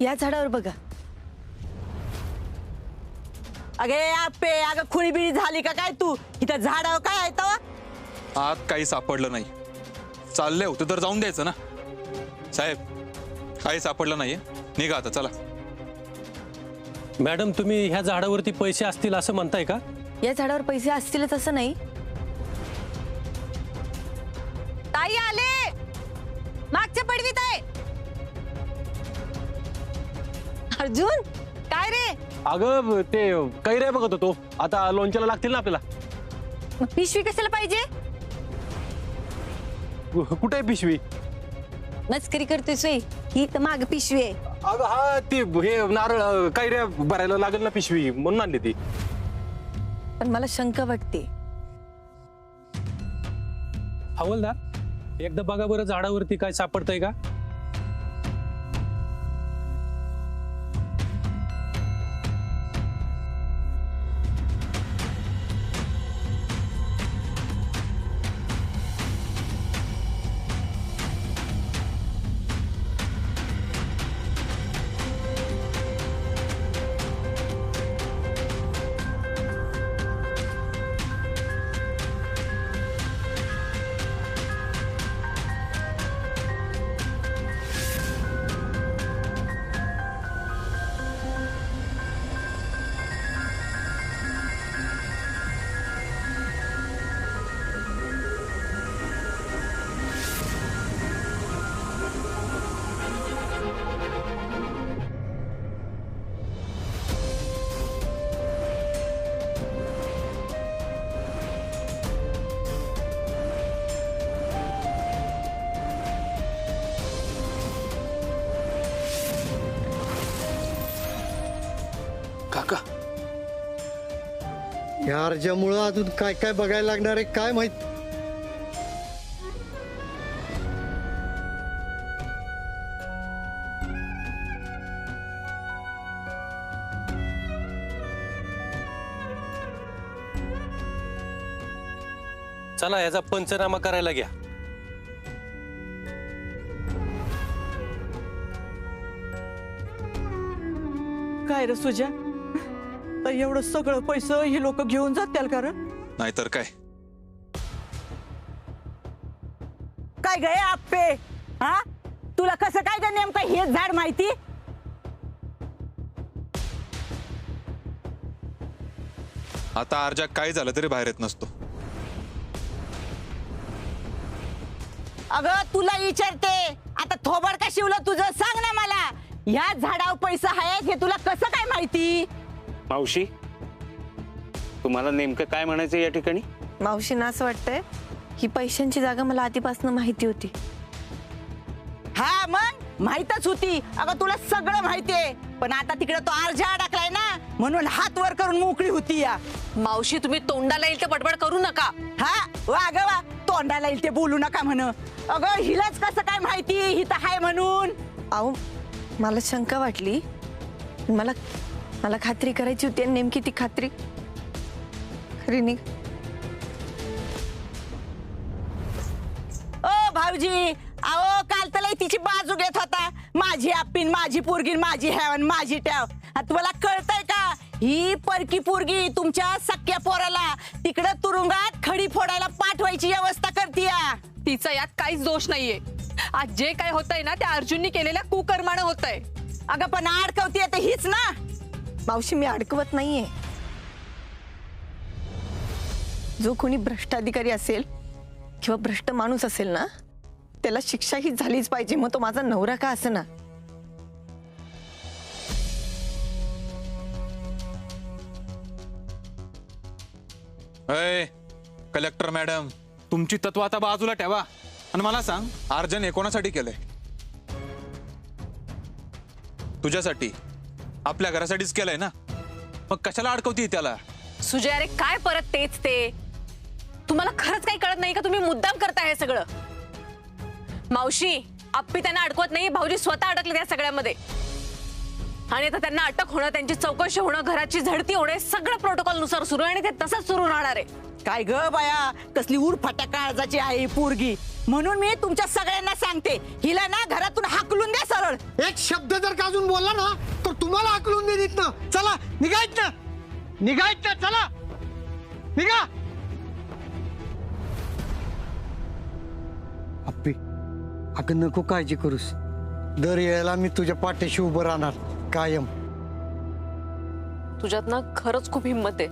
या झाडावर बघा. अगे आपे अगं खुळी बिळी झाली का काय तू? इथं झाडावर काय आहे तवा? आत काही सापडलं नाही. चालले होते तर जाऊन द्यायचं ना. साहेब काही सापडलं नाहीये, निघा आता चला. मॅडम तुम्ही ह्या झाडावरती पैसे असतील असं म्हणताय का? या झाडावर पैसे असतीलच असं नाही. ताई आले, मागच्या पडवीत आहे. अर्जुन काय रे? अगं ते कैऱ्या बघत होतो, आता लोणच्याला लागतील ना आपल्याला. मग पिशवी कशाला पाहिजे? कुठे आहे पिशवी? मस्करी करतोय सोय. ही तर माग पिशवी आहे. अगं हा ते हे नारळ कैऱ्या भरायला लागेल ना पिशवी, म्हणून आणली ती. पण मला शंका वाटते. हवलदार एकदा बघा बरं झाडावरती काय सापडतंय का? काका या अर्जामुळं अजून काय काय बघायला लागणार आहे काय माहित. चला याचा पंचनामा करायला घ्या. काय रे सुजा? तर एवढं सगळं पैसे हे लोक घेऊन जातील का? नाहीतर काय. काय गए आपे? हा तुला कसं काय ग नेमकं हे झाड माहिती? आता अर्जा काय झालं तरी बाहेर येत नसतो. अगं तुला विचारते, आता थोबड का शिवलं तुझं सांग ना मला. या झाडावर पैसा आहेत हे तुला कसं काय माहिती? मावशी तुम्हाला नेमकं काय म्हणायचं या ठिकाणी? मावशींना असं वाटतंय ही पैशांची जागा मला आधीपासून माहिती होती. हा मग माहितच होती. अगं तुला सगळं माहितीये, पण आता तिकडे तो अर्जा अडकलाय ना, म्हणून हात वर करून मोकळी होती या. मावशी तुम्ही तोंडाला येईल ते बडबड करू नका. हा वा ग वा, तोंडाला येईल ते बोलू नका म्हण. अगं हिलाच कसं काय माहिती ही तर हाय म्हणून? अहो मला शंका वाटली. मला मला खात्री करायची होती आणि नेमकी ती खात्री खरी नाही. ओ भाऊजी, अहो काल तर लय तिची बाजू घेत होता. माझी आप्पीन, माझी पोरगी, माझी हेवन, माझी टॅव. तुम्हाला कळतंय का? ही परकी पोरगी तुमच्या सख्या पोराला तिकडे तुरुंगात खडी फोडायला पाठवायची व्यवस्था करतीय. तिचा यात काहीच दोष नाहीये. आज जे काय होतंय ना त्या अर्जुननी केलेल्या कुकर्मानं होतंय. अगं पण अडकवतीये तर हीच ना. मावशी मी अडकवत नाहीये. जो कोणी भ्रष्ट अधिकारी असेल किंवा भ्रष्ट माणूस असेल ना, त्याला शिक्षा ही झालीच पाहिजे, मग तो माझा नवरा का असेना. कलेक्टर मॅडम तुमची तत्व आता बाजूला ठेवा आणि मला सांग अर्जन हे कोणासाठी केलंय? तुझ्यासाठी, आपल्या घरासाठीच केलंय ना, मग कशाला अडकवती त्याला? सुजय अरे काय परत तेच ते? तुम्हाला खरंच काही कळत नाही का? तुम्ही मुद्दाम करताय हे सगळं. मावशी आप्पी त्यांना अडकवत नाही, भाऊजी स्वतः अडकले त्या सगळ्यामध्ये. आणि आता त्यांना अटक होणं, त्यांची चौकशी होणं, घराची झडती होणे सगळं प्रोटोकॉल नुसार सुरू आहे आणि ते तसंच सुरू राहणार आहे. काय ग बाया, कसली उरफाट्या काळजाची आहे ही पोरगी. म्हणून मी तुमच्या सगळ्यांना सांगते, हिला ना घरातून हाकलून द्या सरळ. एक शब्द जर का अजून बोलला ना तर तुम्हाला हाकलून देत ना. चला निघायच ना, निघायच ना, चला निघा. अप्पी, अगं नको काळजी करूस. दर वेळेला मी तुझ्या पाठीशी उभं राहणार कायम. तुझ्यात ना खरंच खूप हिंमत आहे,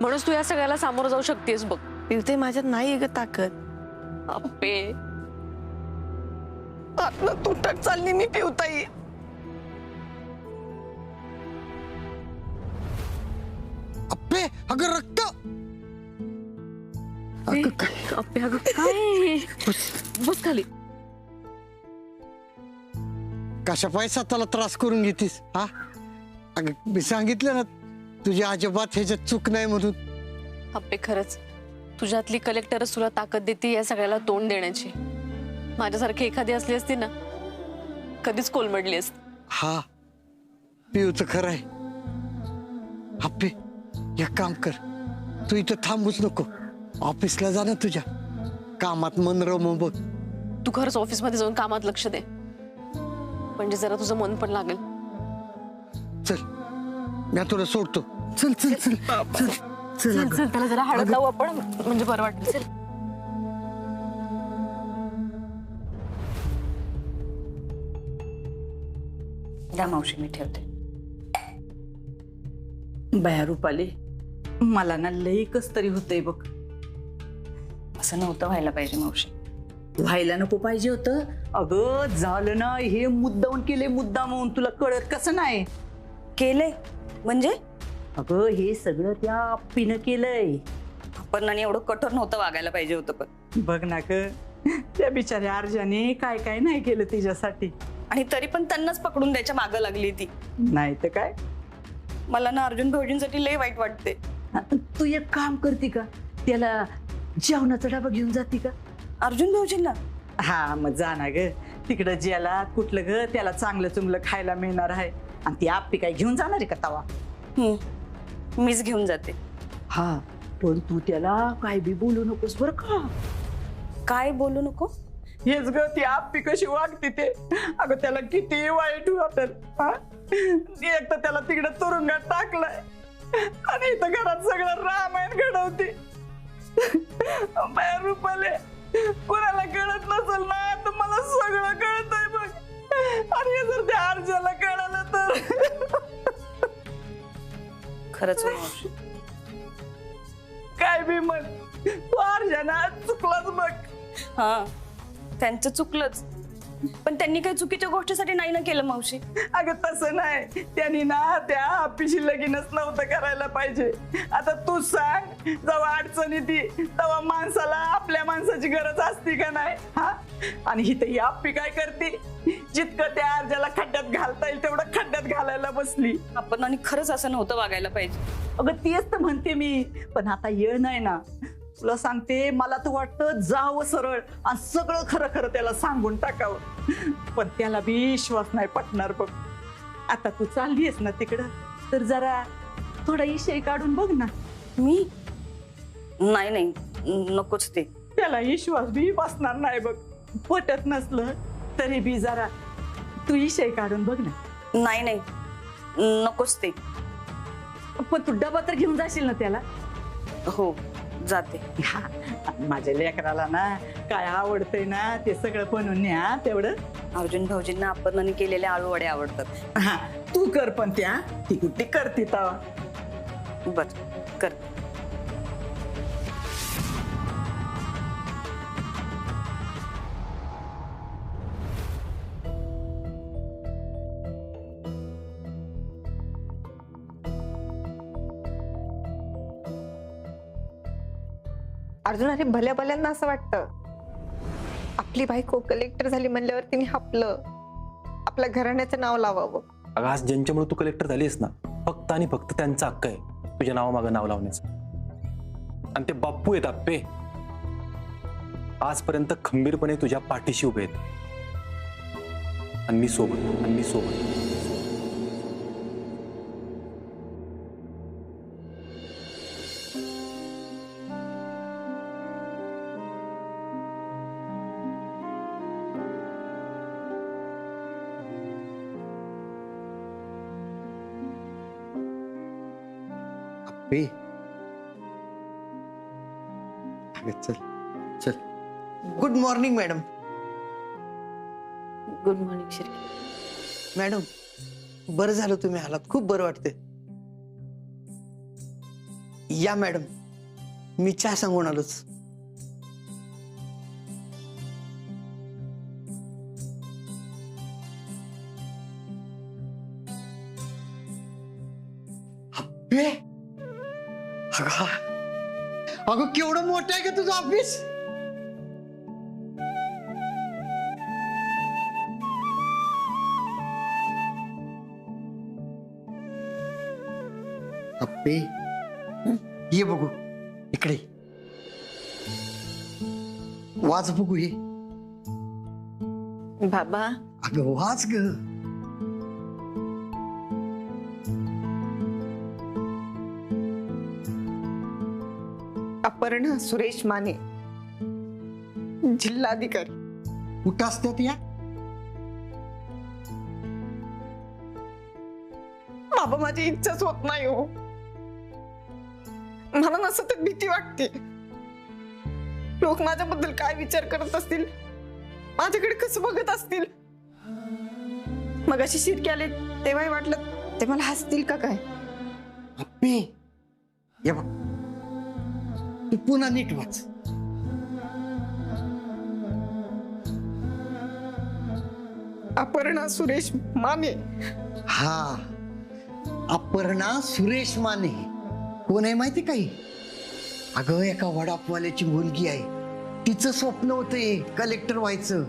म्हणूनच तू या सगळ्याला सामोरं जाऊ शकतेस बघ. पिवते माझ्यात नाही ग ताकद. अप्पे, आतनं तुटत चालली मी पिवताई. अप्पे, अगं रक्त. अगं काय अप्पे अगं काय, बस खाली. कशा पैसा त्याला त्रास करून घेतीस हा? अगं मी सांगितलं ना तुझी अजिबात ह्याच्यात चूक नाही म्हणून. अप्पे खरंच तुझ्यातली कलेक्टरच तुला ताकद देते या सगळ्याला तोंड देण्याची. माझ्यासारखी एखादी असली असती ना कधीच कोलमडली असती. हा पिऊचं खरं आहे. अप्पे एक काम कर, तू इथं थांबूच नको, ऑफिसला जा ना तुझ्या. कामात मन रमव बघ. तू खरंच ऑफिसमध्ये जाऊन कामात लक्ष दे, म्हणजे जरा तुझं मन पण लागेल. चल मी तुला सोडतो. चल चल चल चल चल अगं. चल त्याला जरा हळद लावू आपण, म्हणजे बरं वाटेल. चल. द्या मावशी, मी ठेवते. बाया रुपाली, मला ना लई कस तरी होतंय बघ. असं नव्हतं व्हायला पाहिजे मावशी. व्हायला नको पाहिजे होतं. अगं झालं ना, हे मुद्दामून केले, मुद्दामून. तुला कळत कसं नाही? केलंय म्हणजे अगं हे सगळं त्या अप्पीनं केलंय. आपण आणि एवढं कठोर नव्हतं वागायला पाहिजे होतं. पण बघ ना ग, त्या बिचाऱ्या अर्जाने काय काय नाही केलं तिच्यासाठी. आणि तरी पण त्यांनाच पकडून द्यायच्या मागं लागली ती. नाही तर काय. मला ना अर्जुन भाऊजींसाठी लय वाईट वाटते. तू एक काम करते का, त्याला जेवणाचा डबा घेऊन जाते का? अर्जुन भाऊजींना? हा मग जा ना ग. तिकडं ज्याला कुठलं ग त्याला चांगलं चुंगलं खायला मिळणार आहे. आणि ती आप्पी काय घेऊन जाणार आहे का तवा? मीच घेऊन जाते. हा पण तू त्याला काय बी बोलू नकोस बरं का. काय बोलू नको? हेच ग ती आप्पी कशी वागते ते. अगं त्याला किती वाईट वाटेल. एक तर त्याला तिकडे तुरुंगात टाकलाय आणि इथं घरात सगळं रामायण घडवते. बाहेर रुपाले, कोणाला कळत नसेल ना तर मला सगळं कळतंय बघ. आणि हे जर त्या अर्जाला कळालं तर खरंच हो मावशी. काय बी म्हण, तू अर्जाना चुकलाच बघ. हा त्यांचं चुकलंच, पण त्यांनी काही चुकीच्या गोष्टीसाठी नाही ना केलं मावशी. अगं तसं नाही, त्यांनी ना त्या आप्पीशी लगीनच नव्हतं करायला पाहिजे. आता तू सांग, जेव्हा अडचण येते तेव्हा माणसाला आपल्या माणसाची गरज असते का नाही? हा आणि ही ही आप्पी काय करते, जितकं त्या अर्जाला खड्ड्यात घालता येईल तेवढं खड्ड्यात घालायला बसली. आपण आणि खरंच असं नव्हतं वागायला पाहिजे. अगं तेच तर म्हणते मी, पण आता येळ नाही ना. तुला सांगते, मला तर वाटतं जावं सरळ आणि सगळं खरं खरं त्याला सांगून टाकावं. पण त्याला बी विश्वास नाही पटणार बघ. आता तू चाललीयस ना तिकडं, तर जरा थोडा इशय काढून बघ ना. मी नाही नाही नकोच ते. त्याला विश्वास बी बसणार नाही बघ. पटत नसलं तरी बी जरा तू इशय काढून बघ ना. नाही नाही नकोच ते. पण तू डबा तर घेऊन जाशील ना त्याला? हो जाते. हा, माझ्या लेकराला ना काय आवडतंय ना ते सगळं बनवून न्या तेवढं. अर्जुन भाऊजींना आपण आणि केलेले आलू वडे आवडतात. हा तू कर, पण त्या ती कुठे करते तवा. बर कर. अर्जुन, अरे भल्या भल्यांना असं वाटतं आपली बायको कलेक्टर झाली म्हणल्यावर तिने आपल्या घराण्याचं नाव लावावं. अगं आज ज्यांच्यामुळे तू कलेक्टर झालीस ना, फक्त आणि फक्त त्यांचा हक्क आहे तुझ्या नावामागं नाव लावण्याचं. आणि ते बाप्पू आहेत आप्पे, आजपर्यंत खंबीरपणे तुझ्या पाठीशी उभे आहेत. आणि मी सोबत. अप्पे अगं चल चल. Good morning madam. Good morning Shri. Madam बरं झालं तुम्ही आलात, खूप बरं वाटते. या मॅडम, मी चहा सांगून आलोच. अप्पे, अगं केवढं मोठं आहे का तुझं ऑफिस? अप्पे ये बघू इकडे, वाच बघू ये. बाबा अगं वाच ग. अपर्णा सुरेश माने, जिल्हाधिकारी. कुठं असतात या? बाबा माझी इच्छाच होत नाही हो. मला ना सतत भीती वाटते. लोक माझ्याबद्दल काय विचार करत असतील, माझ्याकडे कसं बघत असतील. मग अशी शिरके आले तेव्हाही वाटलं ते मला हसतील का काय. अप्पे ये बघ, तू पुन्हा नीट वाच. अपर्णा सुरेश माने. हा, अपर्णा सुरेश माने कोण आहे माहिती काही? अगं एका वडापवाल्याची मुलगी आहे. तिचं स्वप्न होतं कलेक्टर व्हायचं,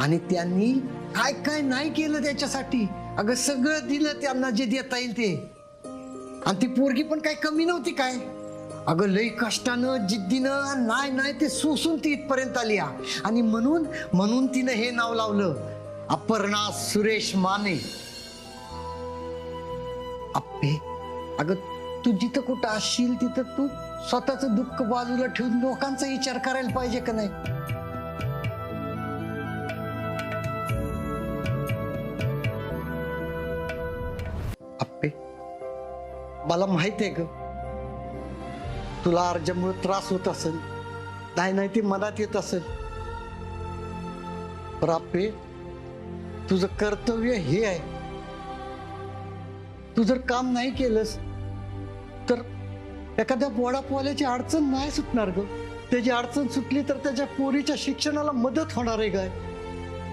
आणि त्यांनी काय काय नाही केलं त्याच्यासाठी. अगं सगळं दिलं त्यांना जे देता येईल ते. आणि ती पोरगी पण काय कमी नव्हती काय. अगं लई कष्टानं जिद्दीनं नाही नाही ते सोसून ती इथपर्यंत आली. आणि म्हणून तिनं हे नाव लावलं, अपर्णा सुरेश माने. अप्पे, अगं तू जिथं कुठं असशील तिथं तू स्वतःच दुःख बाजूला ठेवून लोकांचा विचार करायला पाहिजे का नाही? अप्पे, मला माहित आहे ग, तुला अर्जामुळे त्रास होत असेल. नाही ते मनात येत असेल. पण अप्पे, तुझं कर्तव्य हे आहे, तू जर काम नाही केलंस तर एखाद्या वडापवाल्याची अडचण नाही सुटणार ग. त्याची अडचण सुटली तर त्याच्या पोरीच्या शिक्षणाला मदत होणार आहे काय?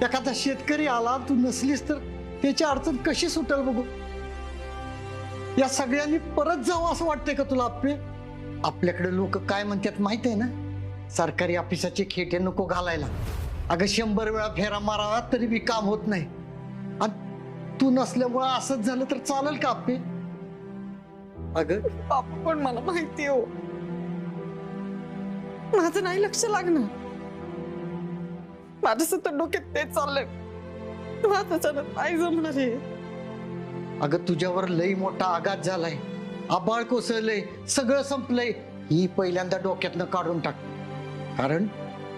एखादा शेतकरी आला, तू नसलीस तर त्याची अडचण कशी सुटेल बघू. या सगळ्यांनी परत जावं असं वाटतंय का तुला अप्पे? आपल्याकडे लोक काय म्हणतात माहित आहे ना, सरकारी ऑफिसाचे खेटे नको घालायला. अगं 100 वेळा फेरा मारावा तरी बी काम होत नाही. आणि तू नसल्यामुळे असंच झालं तर चालेल का अप्पे? अगं बापू पण मला माहिती हो, माझं नाही लक्ष लागणार. माझं सतत डोक्यात तेच चाललंय, माझं नाही जमणार आहे. अगं तुझ्यावर लई मोठा आघात झालाय, आबाळ कोसळलंय, सगळं संपलंय. ही पहिल्यांदा डोक्यातनं काढून टाक, कारण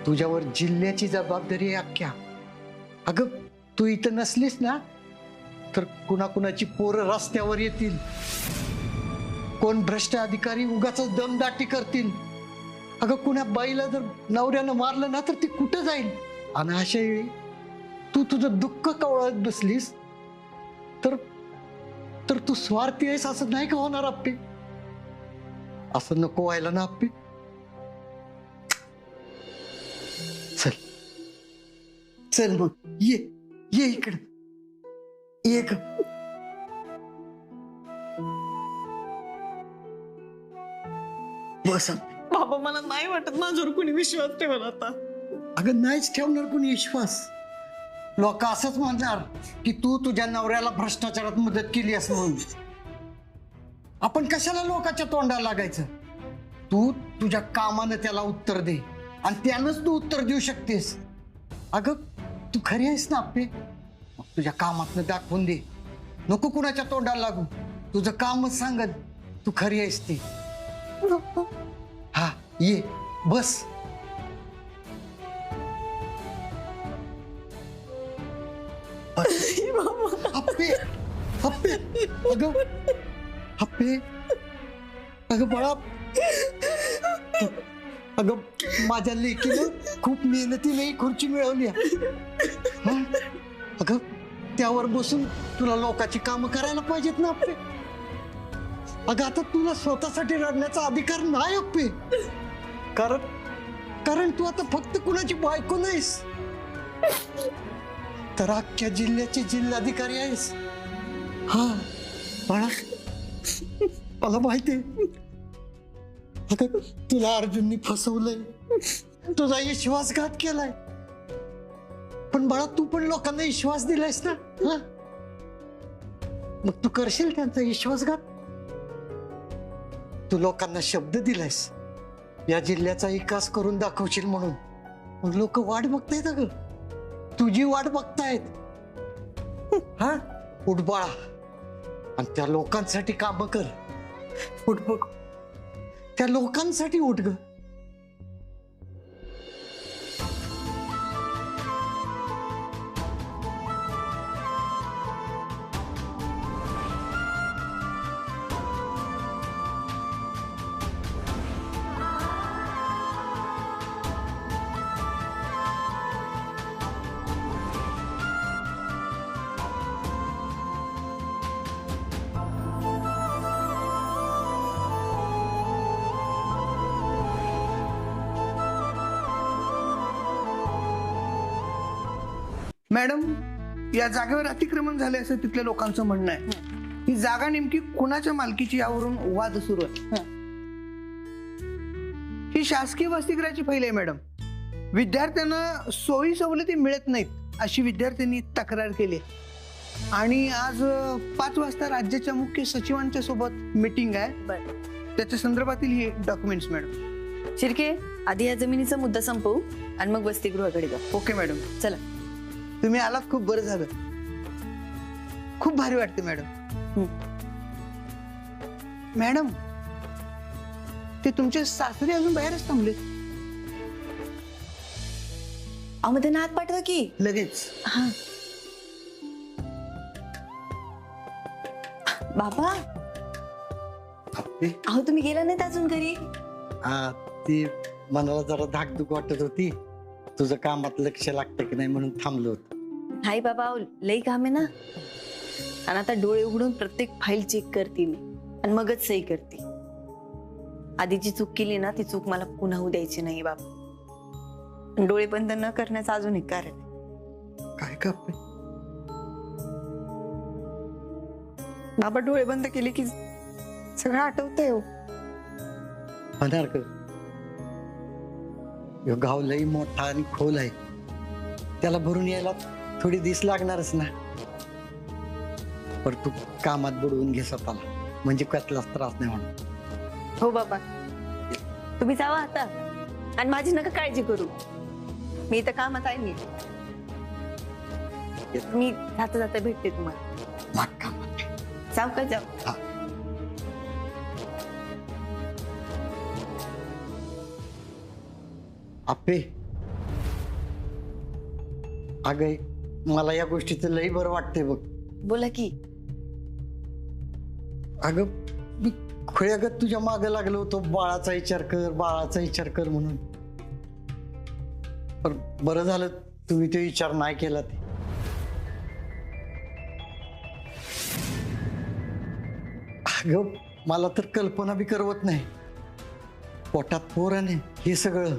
तुझ्यावर जिल्ह्याची जबाबदारी आहे अख्ख्या. अगं तू इथं नसलीस ना तर कुणाकुणाची पोरं रस्त्यावर येतील, कोण भ्रष्ट अधिकारी उगाच दमदाटी करतील. अगं कुणा बाईला जर नवऱ्यानं मारलं ना तर ती कुठं जाईल? आणि अशा वेळी तू तुझं दुःख कवळत बसलीस तर तू स्वार्थी आहेस असं नाही का होणार अप्पे? असं नको व्हायला ना अप्पे. चल चल मग ये इकडं ये ग. बस बाबा मला नाही वाटत माझ्यावर कोणी विश्वास ठेवला आता. अगं नाहीच ठेवणार कोणी विश्वास. लोक असंच म्हणणार की तू तुझ्या नवऱ्याला भ्रष्टाचारात मदत केली असं म्हणून. आपण कशाला लोकांच्या तोंडाला लागायचं? तू तुझ्या कामानं त्याला उत्तर दे आणि त्यानंच तू उत्तर देऊ शकतेस. अगं तू खरी आहेस ना अप्पे? मग तुझ्या कामातनं दाखवून दे, नको कुणाच्या तोंडाला लागू. तुझं कामच सांगत तू खरी आहेस ती. हा ये बस. अप्पे अप्पे अगं अप्पे अगं बाळा, अगं माझ्या लेकीनं खूप मेहनतीने ही खुर्ची मिळवली आहे. हं? अगं त्यावर बसून तुला लोकांची कामं करायला पाहिजेत ना अप्पे. अगं आता तुला स्वतःसाठी रडण्याचा अधिकार नाही अप्पे. कारण तू आता फक्त कुणाची बायको नाहीस, तर अख्ख्या जिल्ह्याचे जिल्हाधिकारी आहेस. हा बाळा, मला माहितीये अगं तुला अर्जुननी फसवलंय, तुझा विश्वासघात केलाय, पण बाळा तू पण लोकांना विश्वास दिलायस ना. हा मग तू करशील त्यांचा विश्वासघात. तू लोकांना शब्द दिलायस या जिल्ह्याचा विकास करून दाखवशील म्हणून. मग लोक वाट बघतायत अगं, तुझी वाट बघतायत. हा उठ बाळा आणि त्या लोकांसाठी काम कर. उठ बघ, त्या लोकांसाठी उठ ग. मॅडम, या जागेवर अतिक्रमण झाले असं तिथल्या लोकांचं म्हणणं आहे. ही जागा नेमकी कुणाच्या मालकीची यावरून वाद सुरू आहे. ही शासकीय वसतिगृहाची फाईल आहे मॅडम. विद्यार्थ्यांना सोयी सवलती मिळत नाहीत अशी विद्यार्थ्यांनी तक्रार केली आणि आज 5 वाजता राज्याच्या मुख्य सचिवांच्या सोबत मीटिंग आहे. त्याच्या संदर्भातील ही डॉक्युमेंट्स मॅडम. शिर्के, आधी या जमिनीचा मुद्दा संपवू आणि मग वसतिगृहाकडे जाऊ. Okay madam. चला. तुम्ही आलात, खूप बरं झालं. खूप भारी वाटते मॅडम. मॅडम, ते तुमचे सासरे अजून बाहेरच थांबले. अहो मग त्यांना आत पाठवा की लगेच. हा. बाबा, अहो तुम्ही गेला नाहीत अजून घरी? हा ती मनाला जरा धाकधूक वाटत होती, तुझं कामात लक्ष लागतं की नाही म्हणून थांबलो होतो. हाय बाबा, अहो, लई काम आहे ना. आणि आता डोळे उघडून प्रत्येक फाईल चेक करते मी आणि मगच सही करते. आधीची चूक केली ना, ती चूक मला पुन्हा होऊ द्यायची नाही बाबा. डोळे बंद न करण्याचं अजून एक कारण आहे. काय का बाबा डोळे बंद केले की सगळं आठवतंय हो. होणार ग, ह्यो गाव लई मोठा आणि खोल आहे, त्याला भरून यायला थोडी दिस लागणारच ना. पण तू कामात बुडवून घे स्वतःला, म्हणजे कसलाच त्रास नाही होणार. हो बाबा, तुम्ही जावा आता आणि माझी नका काळजी करू. मी इथं कामात आहे. मी जाता जाता भेटते तुम्हाला. मग कामात जाऊ का? जाऊ. हा. आपे, अगं मला या गोष्टीचं लई बरं वाटतंय बघ. बोला की. अगं मी खुळ्यागत तुझ्या मागे लागलो होतो, बाळाचा विचार कर, बाळाचा विचार कर म्हणून. पण बरं झालं तुम्ही तो विचार नाही केला. ते अगं मला तर कल्पना बी करवत नाही, पोटात पोराने हे सगळं.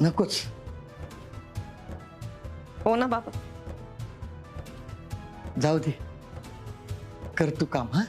नकोच. हो ना बाबा. जाऊ दे, कर तू काम. हा